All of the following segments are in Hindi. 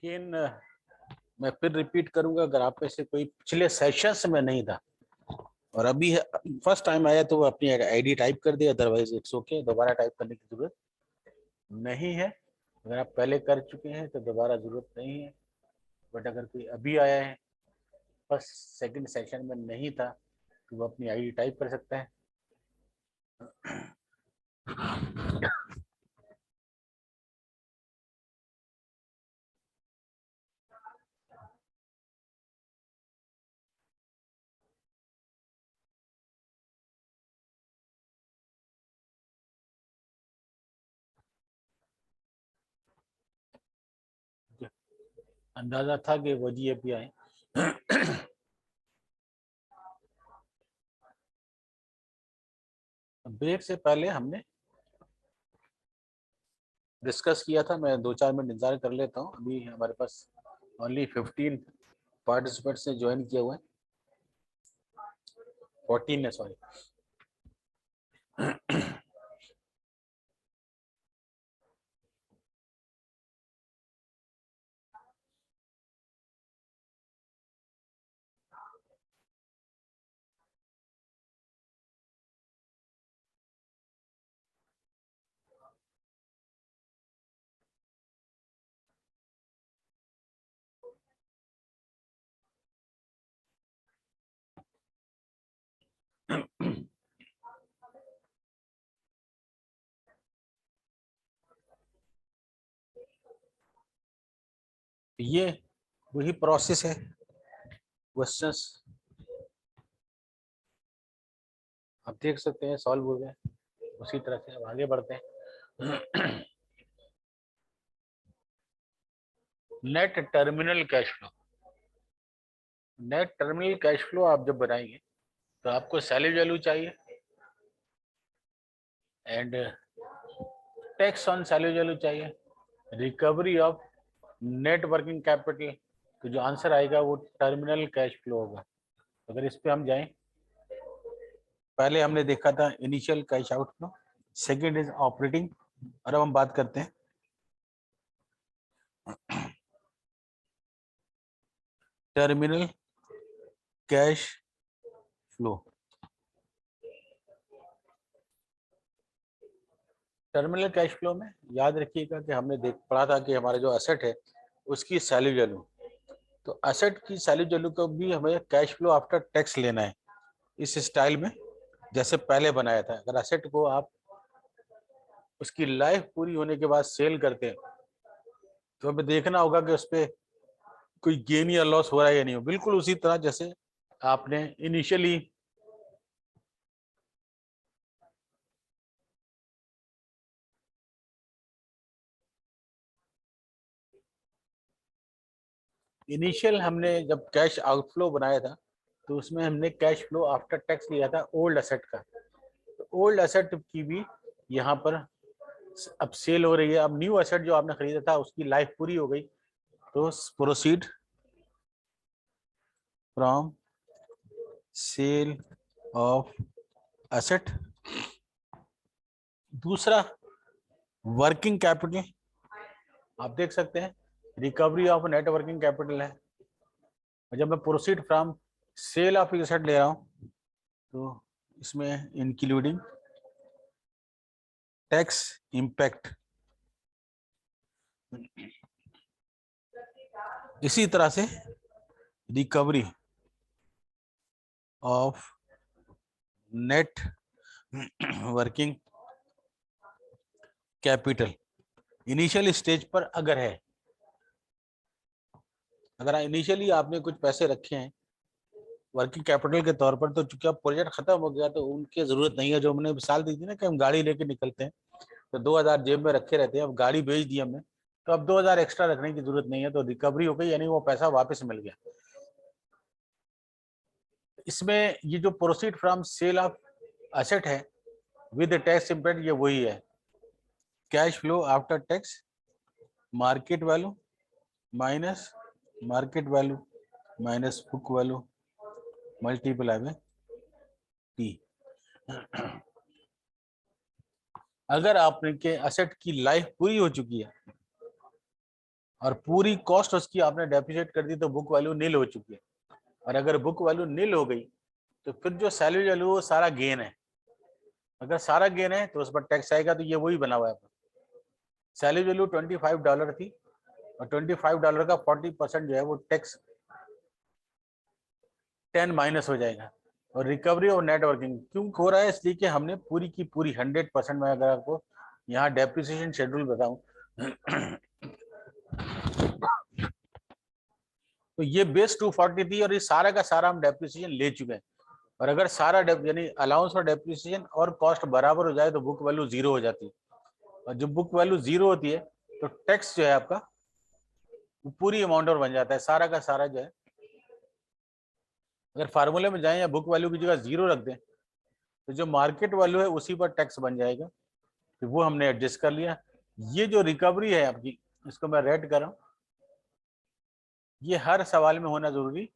अगेन मैं फिर रिपीट करूंगा, अगर आप में से कोई पिछले सेशंस में नहीं था और अभी फर्स्ट टाइम आया तो वो अपनी आईडी टाइप कर दे, अदरवाइज इट्स ओके, दोबारा टाइप करने की जरूरत नहीं है। अगर आप पहले कर चुके हैं तो दोबारा जरूरत नहीं है, बट अगर कोई अभी आया है, फर्स्ट सेकंड सेशन में नहीं था, तो वो अपनी आईडी टाइप कर सकता है। अंदाजा था कि वो जी अभी आए। ब्रेक से पहले हमने डिस्कस किया था, मैं 2-4 मिनट इंतजार कर लेता हूँ। अभी हमारे पास ओनली 15 पार्टिसिपेंट्स ने ज्वाइन किया हुआ है, 14 है सॉरी। ये वही प्रोसेस है, क्वेश्चंस आप देख सकते हैं सॉल्व हो गए, उसी तरह से अब आगे बढ़ते हैं। Net terminal cash flow. Net terminal cash flow आप जब बनाएंगे तो आपको सैलरी वैल्यू चाहिए and tax on salary value चाहिए, recovery of net working capital. तो जो आंसर आएगा वो टर्मिनल कैश फ्लो होगा। अगर इस पे हम जाएं, पहले हमने देखा था initial cash outflow, second is operating, और अब हम बात करते हैं terminal cash flow. Terminal cash flow में याद रखिएगा कि हमने पढ़ा था कि हमारा जो एसेट है उसकी सैलरी वैल्यू, तो एसेट की सैलरी वैल्यू को भी हमें कैश फ्लो आफ्टर टैक्स लेना है इस स्टाइल में जैसे पहले बनाया था। अगर एसेट को आप उसकी लाइफ पूरी होने के बाद सेल करते हैं तो हमें देखना होगा कि उस पर कोई गेन या लॉस हो रहा है या नहीं हो, बिल्कुल उसी तरह जैसे आपने इनिशियली हमने जब कैश आउटफ्लो बनाया था तो उसमें हमने कैश फ्लो आफ्टर टैक्स लिया था ओल्ड एसेट का। तो ओल्ड एसेट की भी यहाँ पर अब सेल हो रही है। अब न्यू एसेट जो आपने खरीदा था उसकी लाइफ पूरी हो गई, तो proceed from sale of asset. दूसरा वर्किंग कैपिटल, आप देख सकते हैं recovery of net working capital है। जब मैं proceed from sale of asset ले रहा हूं तो इसमें इंक्लूडिंग टैक्स इम्पैक्ट। इसी तरह से recovery of net working capital initial stage पर अगर है, अगर इनिशियली आपने कुछ पैसे रखे हैं वर्किंग कैपिटल के तौर पर, तो चूंकि अब प्रोजेक्ट खत्म हो गया तो उनकी जरूरत नहीं है। जो हमने मिसाल दी थी ना कि हम गाड़ी लेके निकलते हैं तो 2000 जेब में रखे रहते हैं, अब गाड़ी बेच दी हमने तो अब 2000 एक्स्ट्रा रखने की जरूरत नहीं है, तो रिकवरी हो गई, यानी वो पैसा वापस मिल गया। इसमें ये जो proceed from sale of asset है विद टैक्स इम्पैक्ट, ये वही है cash flow after tax market value minus market value minus book value multiply में टी। अगर आपने के एसेट की लाइफ पूरी हो चुकी है, और पूरी कॉस्ट उसकी आपने डेप्रिशिएट कर दी तो बुक वैल्यू नील हो चुकी है। और अगर बुक वैल्यू नील हो गई तो फिर जो सैलरी वैल्यू वो सारा गेन है। अगर सारा गेन है तो उस पर टैक्स आएगा। तो ये वही बना हुआ है। सैलरी वैल्यू $25 थी और $25 का 40% जो है वो टैक्स 10 माइनस हो जाएगा। और रिकवरी और नेटवर्किंग क्यों हो रहा है, इसलिए कि हमने पूरी की पूरी 100%। मैं अगर आपको यहाँ डेप्रिसिएशन शेड्यूल बताऊं तो ये बेस 240 थी और ये सारा का सारा हम डेप्रिसिएशन ले चुके हैं। और अगर सारा यानी अलाउंस और डेप्रिसिएशन और कॉस्ट बराबर हो जाए तो बुक वैल्यू जीरो हो जाती है। और जब बुक वैल्यू जीरो होती है तो टैक्स जो है आपका वो पूरी अमाउंट और बन जाता है, सारा का सारा जो है। अगर फार्मूले में जाएं या बुक वैल्यू की जगह जीरो रख दें तो जो मार्केट वैल्यू है उसी पर टैक्स बन जाएगा। तो वो हमने एडजस्ट कर लिया। ये जो रिकवरी है आपकी, इसको मैं रेड कर रहा हूँ। ये हर सवाल में होना जरूरी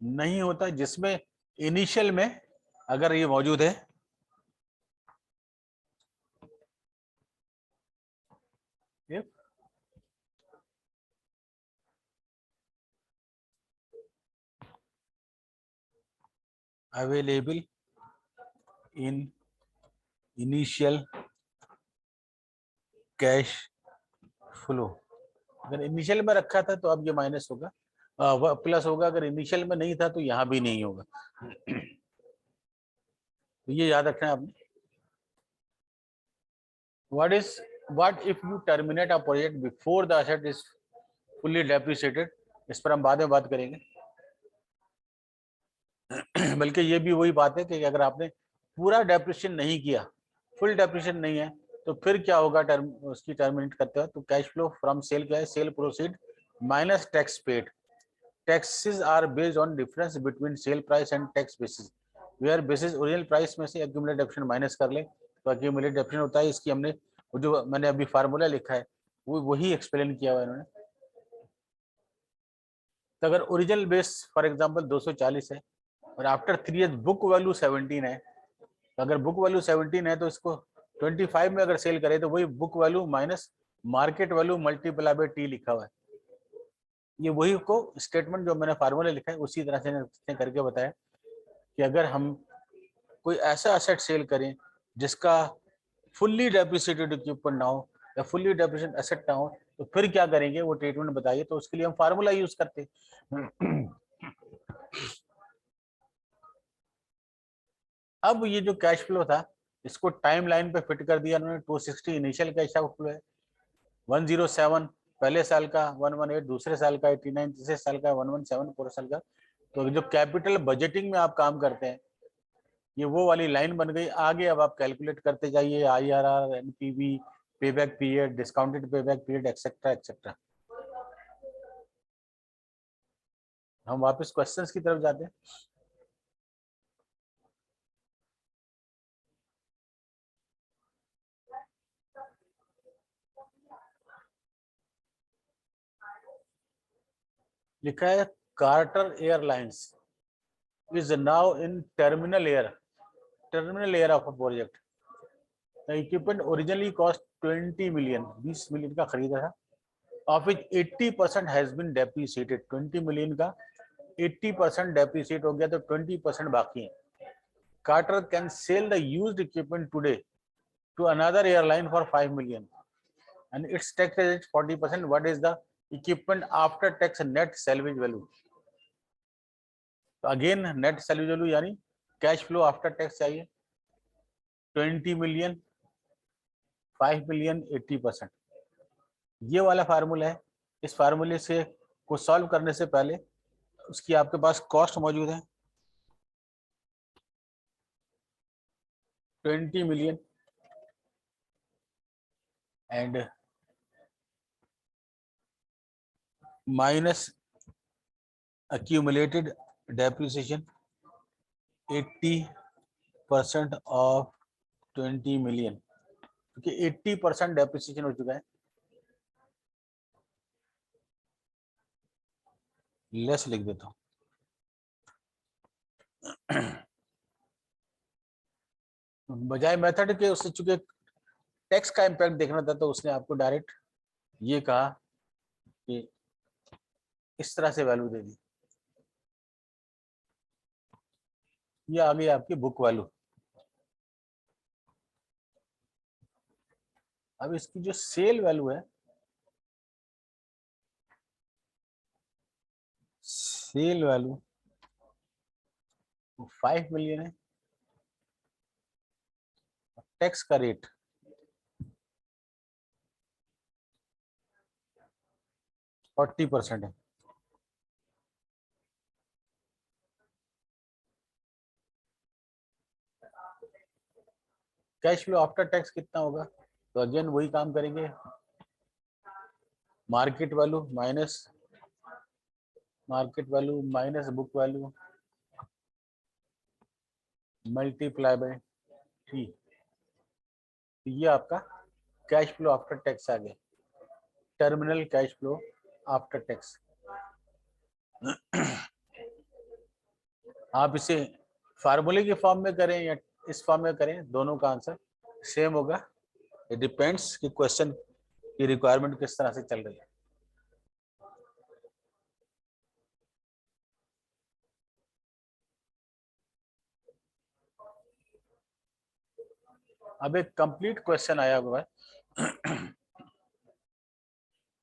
नहीं होता, जिसमें इनिशियल में अगर ये मौजूद है available in initial cash flow. अगर इनिशियल में रखा था तो अब ये माइनस होगा, प्लस होगा। अगर इनिशियल में नहीं था तो यहाँ भी नहीं होगा। तो ये याद रखना है आपने। what if you terminate a project before the asset is fully depreciated? इस पर हम बाद में बात करेंगे। बल्कि ये भी वही बात है कि अगर आपने पूरा डेप्रिसिएशन नहीं किया, फुल डेप्रिसिएशन नहीं है, तो फिर क्या होगा उसकी टर्मिनेट करते हैं। तो कैश फ्लो फ्रॉम सेल क्या है? Sale proceed minus tax paid. Taxes are based on difference between sale price and tax basis. Where basis original price में से एक्यूमुलेटेड डेप्रिसिएशन माइनस कर ले तो एक्यूमुलेटेड डेप्रिसिएशन होता है। इसकी हमने वो जो मैंने अभी फार्मूला लिखा है वो वही एक्सप्लेन किया हुआ है इन्होंने। तो अगर ओरिजिनल बेस फॉर एग्जांपल 240 है और आफ्टर 3 ईयर्स बुक वैल्यू 17 है, तो अगर बुक वैल्यू 17 है तो इसको 25 में अगर सेल करें तो वही book value minus market value multiply by T लिखा हुआ है। ये वही को स्टेटमेंट जो मैंने फार्मूला लिखा है उसी तरह से करके बताया कि अगर हम कोई ऐसा एसेट सेल करें जिसका फुल्ली डेप्रिसिएटेड इक्विपमेंट ना हो या फुल्ली डेप्रिसिएटेड एसेट ना हो तो फिर क्या करेंगे, वो ट्रीटमेंट बताइए। तो उसके लिए हम फार्मूला यूज करते हैं। अब ये जो कैश फ्लो था इसको टाइम लाइन पे फिट कर दिया उन्होंने। 260 इनिशियल कैश आउटफ्लो है, 107 पहले साल का, 118 दूसरे साल का, 89 तीसरे साल का, 117 पूरे साल का। तो जो कैपिटल बजटिंग में आप काम करते हैं ये वो वाली लाइन बन गई। आगे अब आप कैलकुलेट करते जाइए IRR, NPV, payback period, discounted payback period, etcetera etcetera. हम वापस क्वेश्चंस की तरफ जाते हैं। लिखा है Carter Airlines is now in terminal year of a project. The equipment originally cost 20 million, 20 million का खरीदा था, of which 80% has been depreciated। 20 million का 80% depreciate हो गया तो 20% बाकी है। Carter can sell the used equipment today to another airline for 5 million and its tax is 40%. What is the equipment after tax net salvage value? तो अगेन नेट सैलरी वैल्यू यानी कैश फ्लो आफ्टर टैक्स चाहिए। 20 मिलियन, 5 मिलियन, 80%। ये वाला फार्मूला है। इस फार्मूले से को सॉल्व करने से पहले उसकी आपके पास कॉस्ट मौजूद है 20 million and minus accumulated depreciation 80% of 20 million, क्योंकि 80% डेप्रिसिएशन हो चुका है। लेस लिख देता हूँ। बजाय मेथड के उससे चूंकि टैक्स का इम्पैक्ट देखना था तो उसने आपको डायरेक्ट ये कहा कि इस तरह से वैल्यू दे दी। ये आ गई आपकी बुक वैल्यू। अब इसकी जो सेल वैल्यू है, सेल वैल्यू 5 मिलियन है। टैक्स का रेट 40% है। कैश फ्लो आफ्टर टैक्स कितना होगा? तो अगेन वही काम करेंगे, market value minus book value multiply by T. ये आपका कैश फ्लो आफ्टर टैक्स आ गया, terminal cash flow after tax. आप इसे फार्मूले के फॉर्म में करें या इस फॉर्म में करें, दोनों का आंसर सेम होगा। इट डिपेंड्स कि क्वेश्चन की रिक्वायरमेंट किस तरह से चल रही है। अब एक कंप्लीट क्वेश्चन आया हुआ है।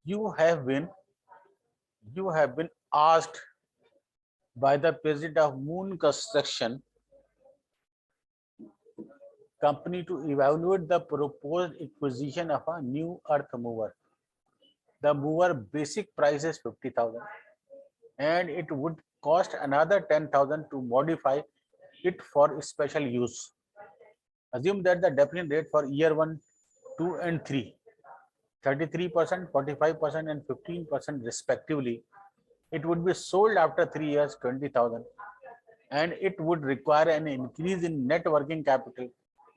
you have been asked by the president of Moon Construction Company to evaluate the proposed acquisition of a new earth mover. The mover basic price is 50,000 and it would cost another 10,000 to modify it for special use. Assume that the depreciation rate for year 1, 2 and 3, 33%, 45% and 15% respectively. It would be sold after 3 years, 20,000, and it would require an increase in net working capital.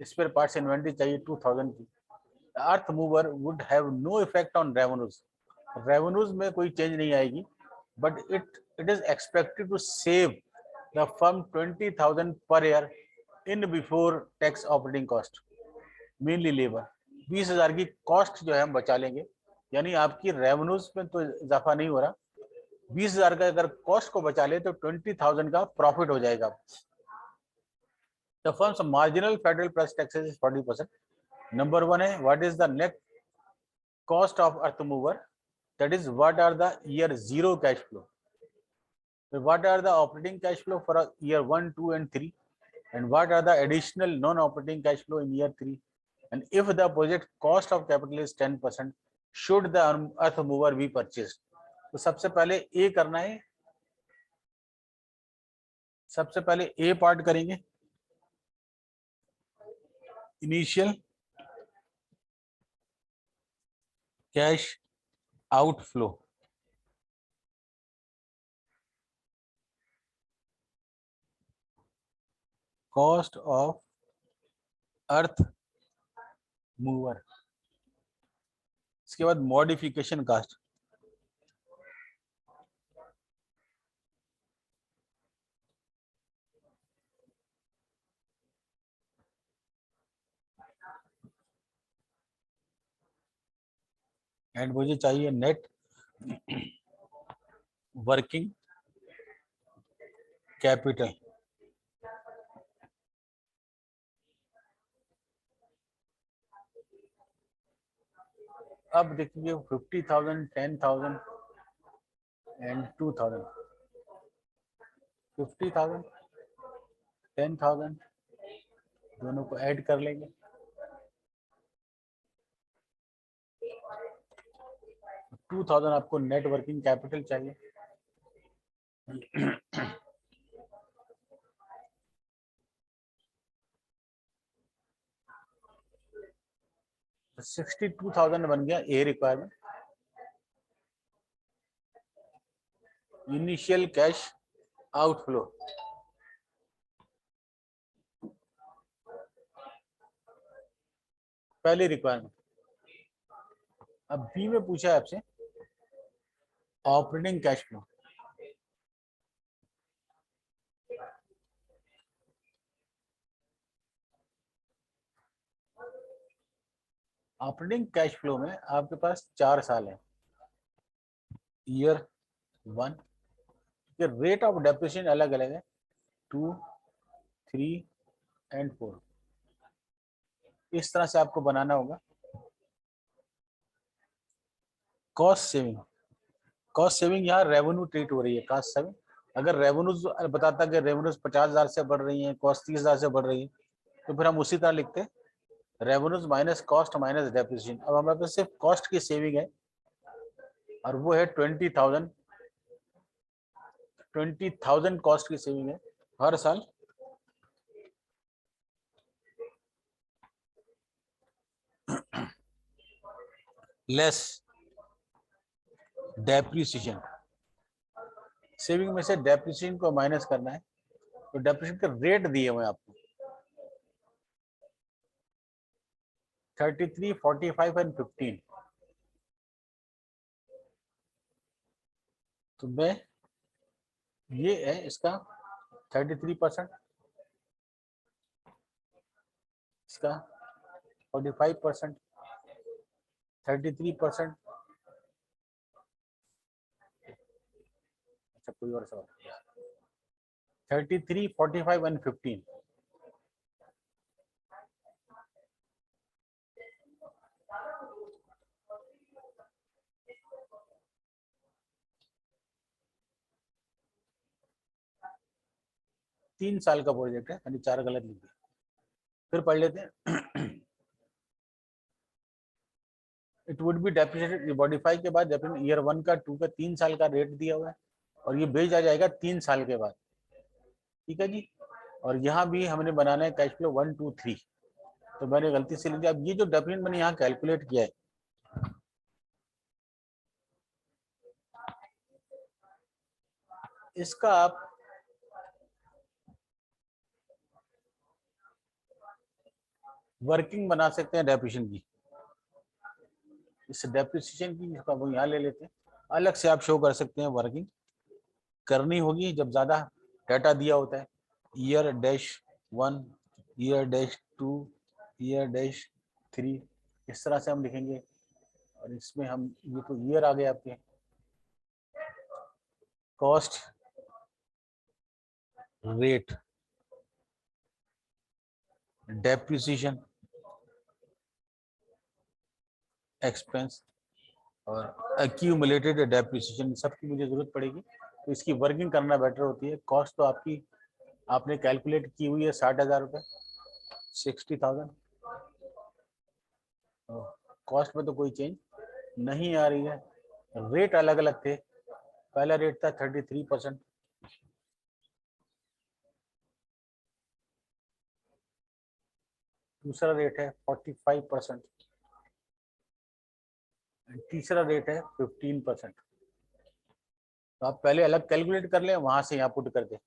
Spare parts inventory चाहिए 2,000 की. The earth mover would have no effect on revenues. Revenues में कोई change नहीं आएगी, but it is expected to save the firm 20,000 per year in before tax operating cost, mainly labor. 20,000 की कॉस्ट जो है हम बचा लेंगे, यानी आपकी रेवेन्यूज में तो इजाफा नहीं हो रहा, 20,000 का अगर कॉस्ट को बचा ले तो 20,000 का प्रॉफिट हो जाएगा। The firm's marginal federal plus taxes is 40%. Number 1 है, what is the net cost of earth mover? That is, what are the year 0 cash flow? What are the operating cash flow for year 1, 2 and 3? And what are the additional non-operating cash flow in year 3? And if the project cost of capital is 10%, should the earth mover be purchased? तो सबसे पहले ए करना है, सबसे पहले ए पार्ट करेंगे, initial cash outflow. Cost of earth mover, इसके बाद मॉडिफिकेशन कास्ट, एंड मुझे चाहिए नेट वर्किंग कैपिटल। अब देखिए 50,000, 10,000 एंड 2,000, 50,000, 10,000 दोनों को ऐड कर लेंगे, 2,000 आपको नेट वर्किंग कैपिटल चाहिए। 62,000 बन गया ए रिक्वायरमेंट। इनिशियल कैश आउटफ्लो, पहली रिक्वायरमेंट। अब बी में पूछा है आपसे operating cash flow. Operating cash flow में आपके पास 4 साल है, ईयर 1 के रेट ऑफ डेप्रिसिएशन अलग अलग है, 2, 3 एंड 4। इस तरह से आपको बनाना होगा। कॉस्ट सेविंग, कॉस्ट सेविंग यहाँ रेवेन्यू ट्रीट हो रही है। कॉस्ट सेविंग अगर रेवेन्यूज बताता कि रेवेन्यूज 50,000 से बढ़ रही है, कॉस्ट 30,000 से बढ़ रही है, तो फिर हम उसी तरह लिखते हैं revenues minus cost minus depreciation. अब हमारे पास सिर्फ कॉस्ट की सेविंग है और वो है 20,000। 20,000 कॉस्ट की सेविंग है हर साल। लेस डेप्रिसिएशन, सेविंग में से डेप्रिसिएशन को माइनस करना है। तो डेप्रिसिएशन के रेट दिए हुए हैं आपको 33, 45 एंड 15। तो मैं ये है इसका 33%, इसका 45%, 33%। अच्छा कोई और सवाल, 33, 45 एंड 15। तीन साल का प्रोजेक्ट है, यानी 4 गलत लिख दिए। फिर पढ़ लेते हैं। It would be depreciated modify के बाद डेप्रिसिएशन ईयर 1 का 2 का 3 साल का रेट दिया हुआ है और ये बेच आ जाएगा 3 साल के बाद। ठीक है जी। और यहाँ भी हमने बनाना है कैश फ्लो 1, 2, 3। तो मैंने गलती से लिख दिया। अब ये जो डेप्रिसिएशन मैंने यहाँ कैलकुलेट किया है, इसका आप वर्किंग बना सकते हैं डेप्रिसिएशन की। इस डेप्रिसिएशन की वो यहाँ ले लेते हैं, अलग से आप शो कर सकते हैं। वर्किंग करनी होगी जब ज्यादा डाटा दिया होता है। Year dash 1, year dash 2, year dash 3, इस तरह से हम लिखेंगे। और इसमें हम ये तो ईयर आ गए आपके, कॉस्ट रेट डेप्रिसिएशन एक्सपेंस और एक्यूमुलेटेड डेप्रिसिएशन, सबकी मुझे जरूरत पड़ेगी। तो इसकी वर्किंग करना बेटर होती है। कॉस्ट तो आपकी आपने कैलकुलेट की हुई है 60,000 रुपये, 60,000। कॉस्ट में तो कोई चेंज नहीं आ रही है। रेट अलग अलग थे। पहला रेट था 33%, दूसरा रेट है 45%, तीसरा रेट है 15%। तो आप पहले अलग कैलकुलेट कर लें, वहां से यहाँ पुट कर दें।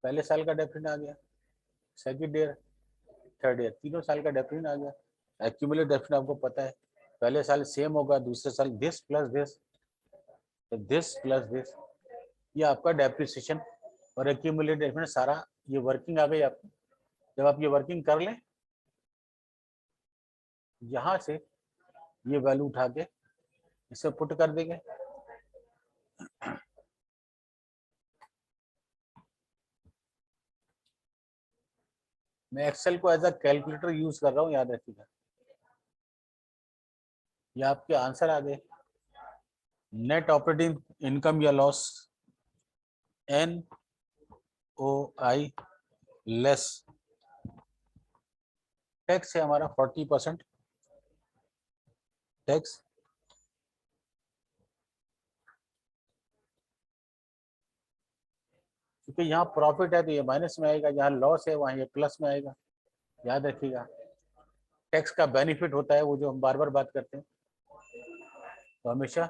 पहले साल का डेफिनेट आ गया, सेकंड ईयर, थर्ड ईयर, तीनों साल का डेफिनेट आ गया। एक्यूमुलेट डेफिनेट आपको पता है, पहले साल सेम होगा, दूसरे साल दिस प्लस दिस, तो दिस प्लस दिस। ये आपका डेप्रिसिएशन और एक्यूमुलेट डेफिनेट सारा ये वर्किंग आ गई आपकी। जब आप ये वर्किंग कर लें, यहाँ से ये वैल्यू उठा के इसे पुट कर देंगे। मैं एक्सेल को एज अ कैलकुलेटर यूज कर रहा हूँ, याद रखिएगा। ये आपके आंसर आ गए। नेट ऑपरेटिंग इनकम या लॉस, NOI लेस टैक्स है हमारा 40% टैक्स। क्योंकि यहाँ प्रॉफिट है तो ये माइनस में आएगा, यहाँ लॉस है वहाँ ये प्लस में आएगा, याद रखिएगा। टैक्स का बेनिफिट होता है, वो जो हम बार बार बात करते हैं, तो हमेशा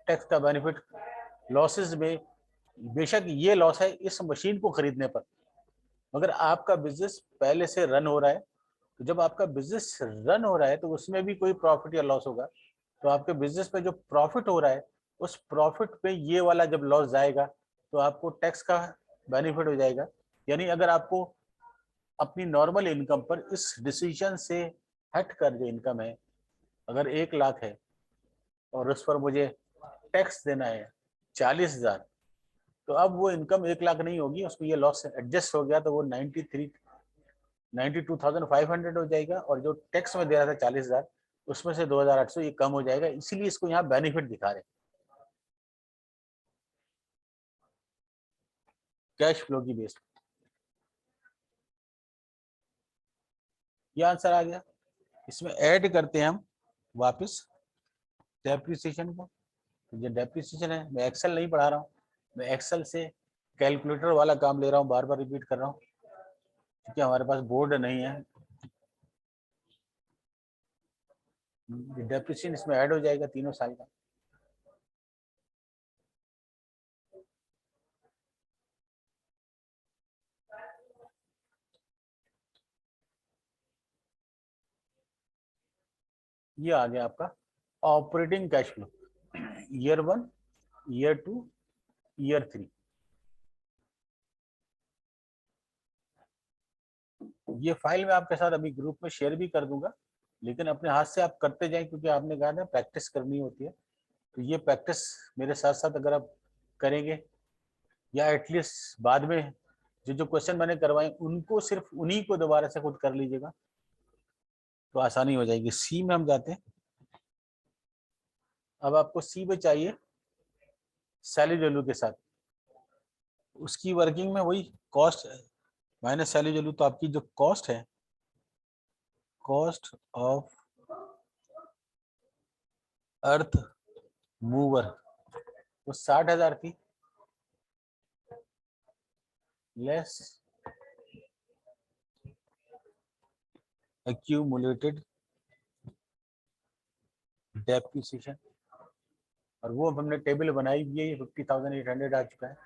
टैक्स का बेनिफिट लॉसेस में, बेशक ये लॉस है इस मशीन को खरीदने पर, मगर आपका बिजनेस पहले से रन हो रहा है। तो जब आपका बिजनेस रन हो रहा है तो उसमें भी कोई प्रॉफिट या लॉस होगा। तो आपके बिजनेस पे जो प्रॉफिट हो रहा है, उस प्रॉफिट पे ये वाला जब लॉस जाएगा तो आपको टैक्स का बेनिफिट हो जाएगा। यानी अगर आपको अपनी नॉर्मल इनकम पर इस डिसीजन से हट कर जो इनकम है, अगर 1 लाख है और उस पर मुझे टैक्स देना है 40,000, तो अब वो इनकम 1 लाख नहीं होगी, उसमें ये लॉस एडजस्ट हो गया तो वो 92,500 हो जाएगा, और जो टैक्स में दे रहा था 40,000 उसमें से 2,800 ये कम हो जाएगा, इसीलिए इसको यहाँ बेनिफिट दिखा रहे हैं कैश फ्लो की बेस। ये आंसर आ गया। इसमें ऐड करते हैं हम वापस डेप्रिसिएशन को। जो डेप्रिसिएशन है, मैं एक्सेल नहीं पढ़ा रहा हूँ, मैं एक्सेल से कैलकुलेटर वाला काम ले रहा हूँ, बार बार रिपीट कर रहा हूँ क्योंकि हमारे पास बोर्ड नहीं है। डेप्रिसिएशन इसमें ऐड हो जाएगा 3 साल का। ये आ गया आपका operating cash flow, year 1, year 2, year 3। ये फाइल मैं आपके साथ अभी ग्रुप में शेयर भी कर दूंगा, लेकिन अपने हाथ से आप करते जाएं क्योंकि आपने कहा ना प्रैक्टिस करनी होती है। तो ये प्रैक्टिस मेरे साथ साथ अगर आप करेंगे, या एटलीस्ट बाद में जो जो क्वेश्चन मैंने करवाए उनको सिर्फ उन्हीं को दोबारा से खुद कर लीजिएगा तो आसानी हो जाएगी। सी में हम जाते हैं। अब आपको सी में चाहिए सैलरी वैल्यू के साथ, उसकी वर्किंग में वही कॉस्ट माइनस सैलरी वैल्यू। तो आपकी जो कॉस्ट है, कॉस्ट ऑफ अर्थ मूवर, वो 60,000 थी, लेस एक्यूमुलेटेड डेप्रिसिएशन, और वो हमने टेबल बनाई भी है, ये 50,800 आ चुका है,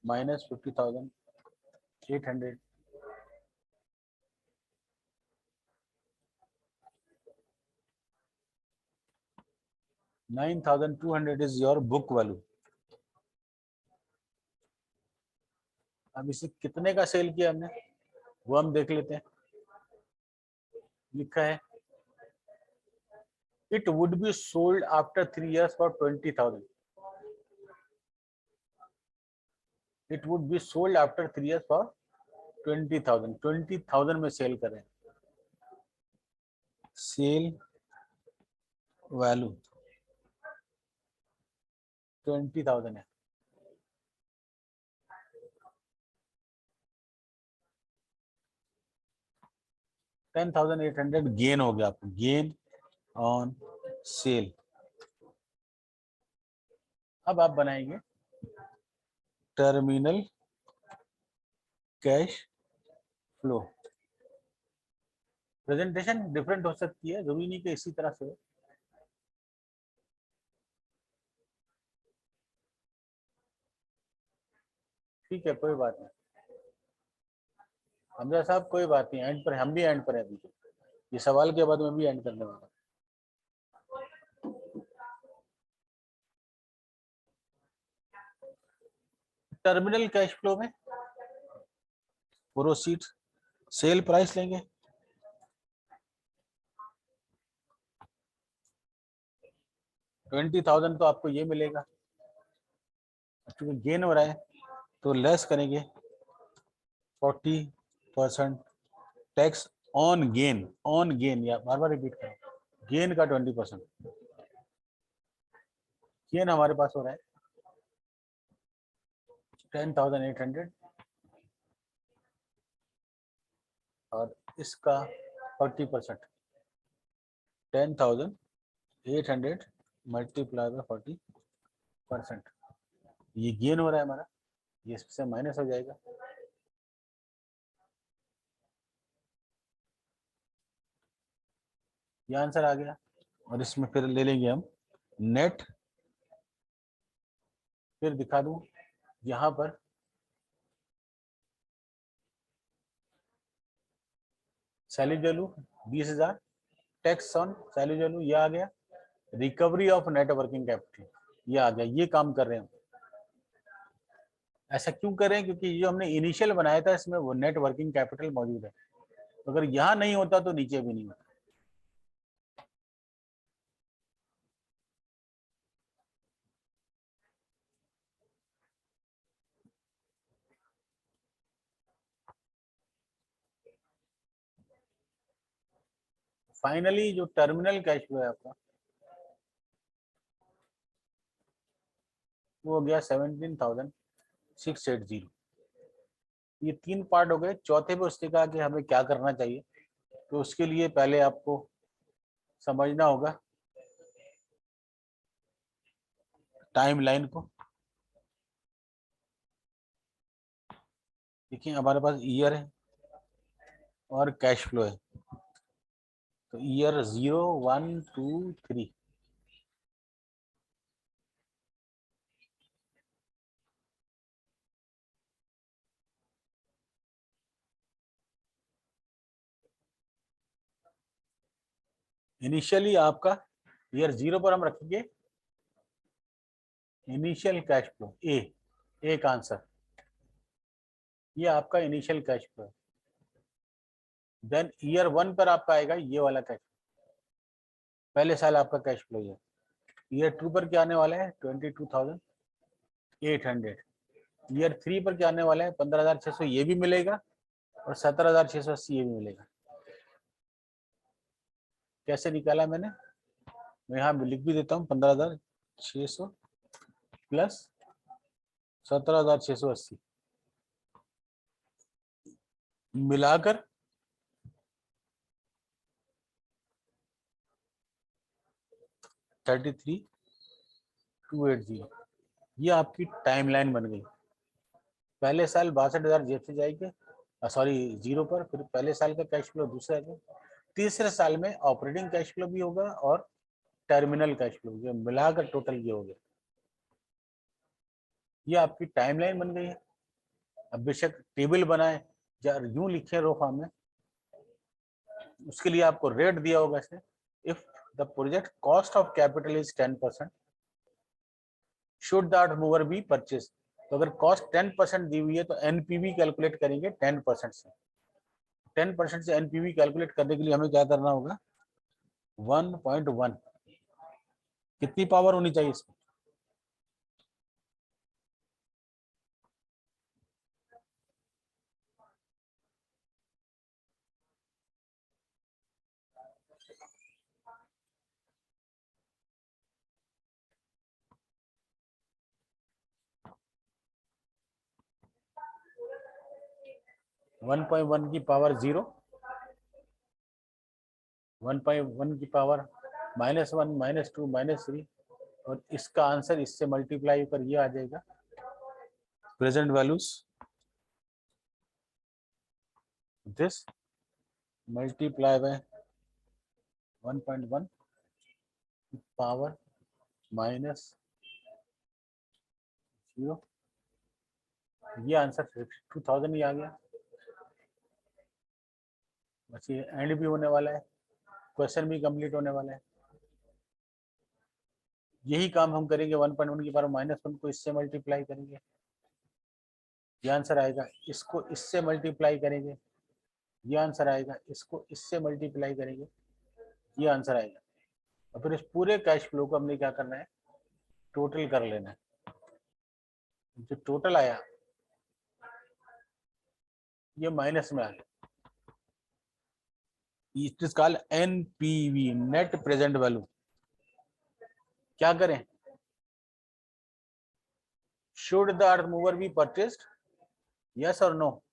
minus 50,800, $9,200 is your book value. अब इसे कितने का सेल किया हमने वो हम देख लेते हैं। लिखा है it would be sold after 3 years for 20,000। It would be sold after 3 years for 20,000। 20,000 में सेल करें। सेल वैल्यू 20,000 है। 10,800 गेन हो गया आपको, गेन ऑन सेल। अब आप बनाएंगे terminal cash flow. Presentation different हो सकती है, जरूरी नहीं कि इसी तरह से हो। ठीक है, कोई बात नहीं हमजा साहब, कोई बात नहीं। एंड पर हम भी एंड पर है अभी, ये सवाल के बाद मैं भी एंड करने वाला। टर्मिनल कैश फ्लो में प्रोसीड सेल प्राइस लेंगे, $20,000 तो आपको ये मिलेगा, क्योंकि गेन हो रहा है तो लेस करेंगे 40% tax on gain. On gain, या बार बार रिपीट करें, गेन का 20%। गेन हमारे पास हो रहा है 10,800, और इसका 40%, 10,800 मल्टीप्लाई बाय 40%। ये गेन हो रहा है हमारा, ये इससे माइनस हो जाएगा। ये आंसर आ गया, और इसमें फिर ले लेंगे हम नेट। फिर दिखा दूं यहां पर salary value 20,000, tax on salary value ये आ गया, recovery of net working capital ये आ गया। ये काम कर रहे हैं हम। ऐसा क्यों कर रहे हैं? क्योंकि जो हमने इनिशियल बनाया था इसमें वो नेट वर्किंग कैपिटल मौजूद है, तो अगर यहाँ नहीं होता तो नीचे भी नहीं होता। फाइनली जो टर्मिनल कैश फ्लो है आपका वो हो गया 17,680। ये 3 पार्ट हो गए। चौथे पे उसने कहा कि हमें क्या करना चाहिए, तो उसके लिए पहले आपको समझना होगा टाइमलाइन को। देखिए हमारे पास ईयर है और कैश फ्लो है, तो ईयर 0 1 2 3। इनिशियली आपका ईयर 0 पर हम रखेंगे इनिशियल कैश फ्लो ए, एक आंसर, ये आपका इनिशियल कैश फ्लो है। देन ईयर 1 पर आपका आएगा ये वाला कैश, पहले साल आपका कैश फ्लो है। ईयर 2 पर क्या आने वाला है 22,800। ईयर 3 पर क्या आने वाला है 15,600, ये भी मिलेगा, और 17,680 ये भी मिलेगा। कैसे निकाला मैंने, मैं यहाँ लिख भी देता हूँ 15,600 प्लस 17,680 मिलाकर 33,280। ये आपकी टाइमलाइन बन गई। पहले साल 62,000 जेब से जाएंगे, सॉरी 0 पर, फिर पहले साल का कैश फ्लो दूसरे साल, तीसरे साल में ऑपरेटिंग कैश फ्लो भी होगा और टर्मिनल कैश फ्लो, ये मिलाकर टोटल ये हो गया। ये आपकी टाइमलाइन बन गई है। अब बेशक टेबल बनाए या यूं लिखे रो फॉर्म में, उसके लिए आपको रेट दिया होगा इसने। If the project cost of capital is 10%, should the earth mover be purchase. तो अगर कॉस्ट 10% दी हुई है तो एनपीवी कैलकुलेट करेंगे 10% से। 10% से एनपीवी कैलकुलेट करने के लिए हमें क्या करना होगा 1.1, कितनी पावर होनी चाहिए इसमें, 1.1 की पावर 0, 1.1 की पावर -1 -2 -3, और इसका आंसर इससे मल्टीप्लाई कर ये आ जाएगा present values this multiply by 1.1 power -0, ये आंसर 62,000 ही आ गया। बस ये एंड भी होने वाला है, क्वेश्चन भी कंप्लीट होने वाला है। यही काम हम करेंगे 1.1 की पावर -1 को इससे मल्टीप्लाई करेंगे, ये आंसर आएगा। इसको इससे मल्टीप्लाई करेंगे, ये आंसर आएगा। इसको इससे मल्टीप्लाई करेंगे, ये आंसर आएगा। और फिर इस पूरे कैश फ्लो को हमने क्या करना है टोटल कर लेना है। जो टोटल आया ये माइनस में आ गया। It is called NPV, net present value. क्या करें, should the earth mover be purchased, yes और no?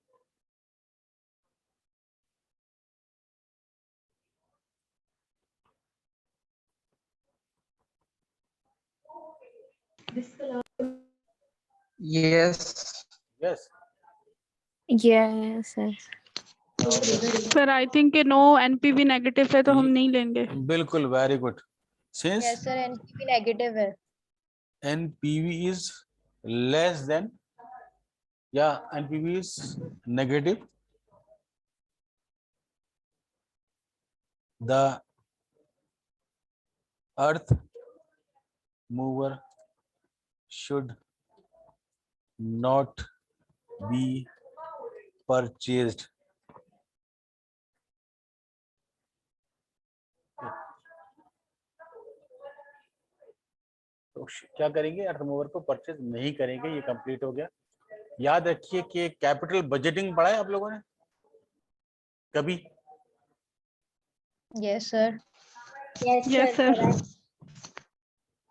Yes yes. Yes sir. Sir I think no, NPV negative है तो हम नहीं लेंगे। बिल्कुल, very good. Since yes sir, NPV negative है। एनपीवी इज लेस देन, या NPV is negative, the earth mover should not be purchased। तो क्या करेंगे, अर्थ मूवर को परचेज नहीं करेंगे। ये कंप्लीट हो गया। याद रखिए कि कैपिटल बजटिंग पढ़ा है आप लोगों ने कभी? Yes, sir. Yes, sir.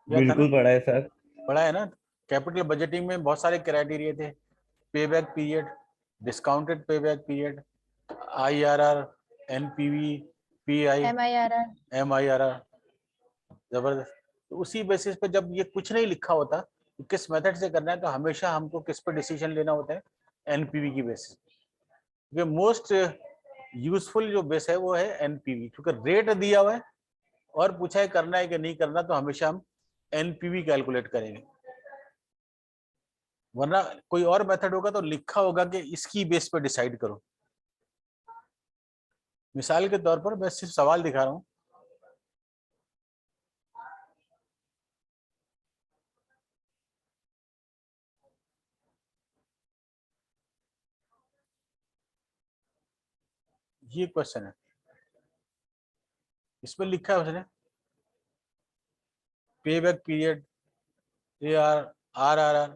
बिल्कुल पढ़ा है सर। पढ़ा है ना। कैपिटल बजटिंग में बहुत सारे क्राइटेरिया थे, payback period, discounted payback period, IRR, NPV, PI, MIRR. MIRR। जबरदस्त। तो उसी बेसिस पे जब ये कुछ नहीं लिखा होता कि किस मेथड से करना है, तो हमेशा हमको किस पर डिसीजन लेना होता है, NPV की बेसिस। क्योंकि मोस्ट यूजफुल जो बेस है वो है NPV, क्योंकि रेट दिया हुआ है और पूछा है करना है कि नहीं करना, तो हमेशा हम NPV कैलकुलेट करेंगे। वरना कोई और मेथड होगा तो लिखा होगा कि इसकी बेस पे डिसाइड करो। मिसाल के तौर पर मैं सिर्फ सवाल दिखा रहा हूं। ये क्वेश्चन है, इसमें लिखा है उसने payback period, RRR,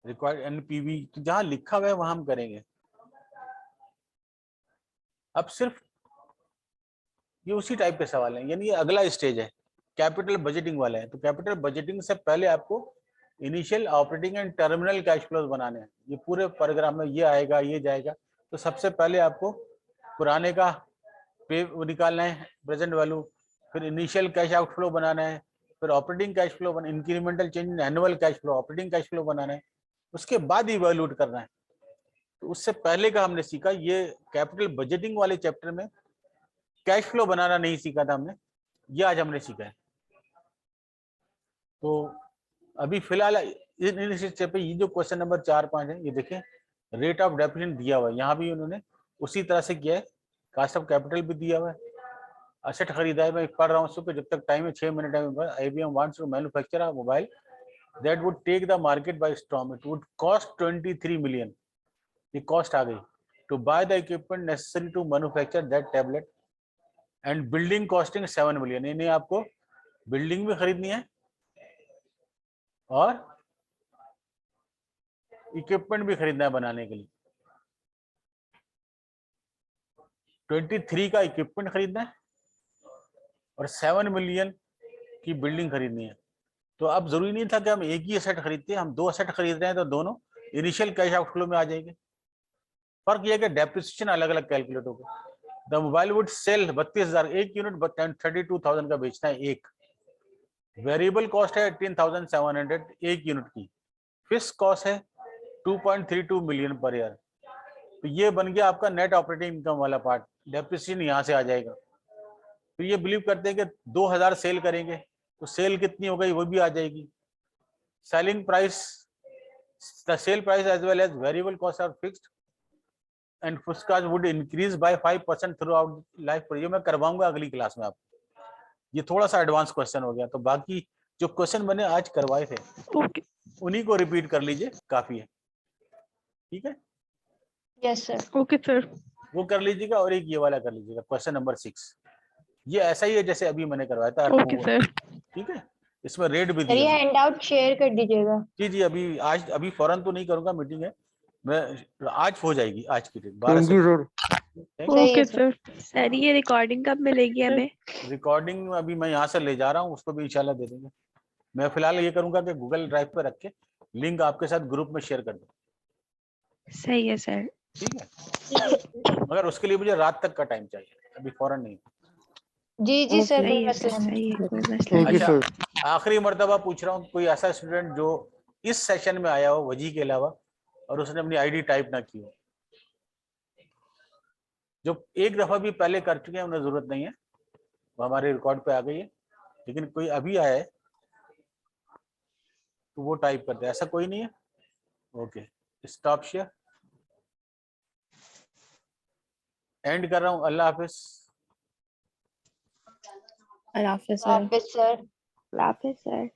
required NPV, तो जहां लिखा हुआ है वहां हम करेंगे। अब सिर्फ ये उसी टाइप के सवाल हैं, यानी ये अगला स्टेज है, कैपिटल बजटिंग वाला है। तो कैपिटल बजटिंग से पहले आपको initial operating and terminal cash flows बनाने हैं। ये पूरे पैराग्राफ में ये आएगा, ये जाएगा। तो सबसे पहले आपको पुराने का पे निकालना है, प्रेजेंट वैल्यू, फिर इनिशियल कैश आउटफ्लो बनाना है, फिर operating cash flow, incremental change in annual cash flow, operating cash flow बनाना है, उसके बाद इवैल्यूएट करना है। तो उससे पहले का हमने सीखा, ये कैपिटल बजटिंग वाले चैप्टर में कैश फ्लो बनाना नहीं सीखा था हमने, ये आज हमने सीखा है। तो अभी फिलहाल इन स्टेप पे ये जो क्वेश्चन नंबर 4-5 है, ये देखें, रेट ऑफ डेप्रिसिएशन दिया हुआ है, यहाँ भी उन्होंने उसी तरह से किया है, कास्ट ऑफ कैपिटल भी दिया हुआ है, असेट खरीदा है। मैं पढ़ रहा हूँ उसको, जब तक टाइम है 6 मिनट है। IBM wants to manufacture a mobile that would take the market by storm. It would cost 23 million. ये कॉस्ट आ गई। To buy the equipment necessary to manufacture that tablet and building costing 7 million. इन्हें आपको बिल्डिंग भी खरीदनी है और इक्विपमेंट भी खरीदना है बनाने के लिए। 23 का इक्विपमेंट खरीदना है और 7 मिलियन की बिल्डिंग खरीदनी है। तो अब जरूरी नहीं था कि हम एक ही असेट खरीदते हैं, हम 2 असेट खरीद रहे हैं तो दोनों इनिशियल कैश आउटफ्लो में आ जाएंगे। फर्क यह है कि डेप्रिसिएशन अलग अलग कैलकुलेट होगा। द मोबाइल वुड सेल 32,000, एक यूनिट 32,000 का बेचना है एक। वेरिएबल कॉस्ट है 18,700 एक यूनिट की। फिक्स कॉस्ट है 2.32 मिलियन पर ईयर। तो ये बन गया आपका नेट ऑपरेटिंग इनकम वाला पार्ट, डेप्रिसिएशन यहाँ से आ जाएगा। तो ये बिलीव करते हैं कि 2,000 सेल करेंगे तो सेल कितनी हो गई वो भी आ जाएगी। Selling price, the sale price as well as variable cost are fixed and fixed cost would increase by 5% throughout life. पर ये मैं करवाऊंगा अगली क्लास में आपको। ये थोड़ा सा एडवांस क्वेश्चन हो गया, तो बाकी जो क्वेश्चन मैंने आज करवाए थे Okay. उन्हीं को रिपीट कर लीजिए, काफी है। ठीक है, Yes, sir. Okay, sir. वो कर लीजिएगा और एक ये वाला कर लीजिएगा, क्वेश्चन नंबर 6। ये ऐसा ही है जैसे अभी मैंने करवाया था। Okay, sir. ठीक है, इसमें रेट भी सर ये दिया। हैंडआउट शेयर कर दीजिएगा। जी जी, अभी फौरन तो नहीं करूंगा, मीटिंग है, मैं आज हो जाएगी आज की डेट 12 से। सही है Okay, सर। sir. सर ये रिकॉर्डिंग कब मिलेगी हमें? रिकॉर्डिंग अभी मैं यहाँ से ले जा रहा हूँ, उसको भी इंशाल्लाह दे देंगे। मैं फिलहाल ये करूंगा कि गूगल ड्राइव पे रख के लिंक आपके साथ ग्रुप में शेयर कर दूं। सही है सर। ठीक है, मगर उसके लिए मुझे रात तक का टाइम चाहिए, अभी फौरन नहीं। जी जी सर, सही कोई है सर, मसला नहीं। सही है, कोई मसला नहीं। अच्छा, आखिरी मर्तबा पूछ रहा हूँ, कोई ऐसा स्टूडेंट जो इस सेशन में आया हो वजी के अलावा और उसने अपनी ID टाइप ना की हो? जो एक दफा भी पहले कर चुके हैं उन्हें जरूरत नहीं है, वो हमारे रिकॉर्ड पे आ गई है। लेकिन कोई अभी आया है तो वो टाइप करते हैं, ऐसा कोई नहीं है। ओके, स्टॉप शेयर, एंड कर रहा हूँ। अल्लाह हाफिज। अल्लाह हाफिज़ सर। हाफिज सर। अल्लाह हाफिज़ सर।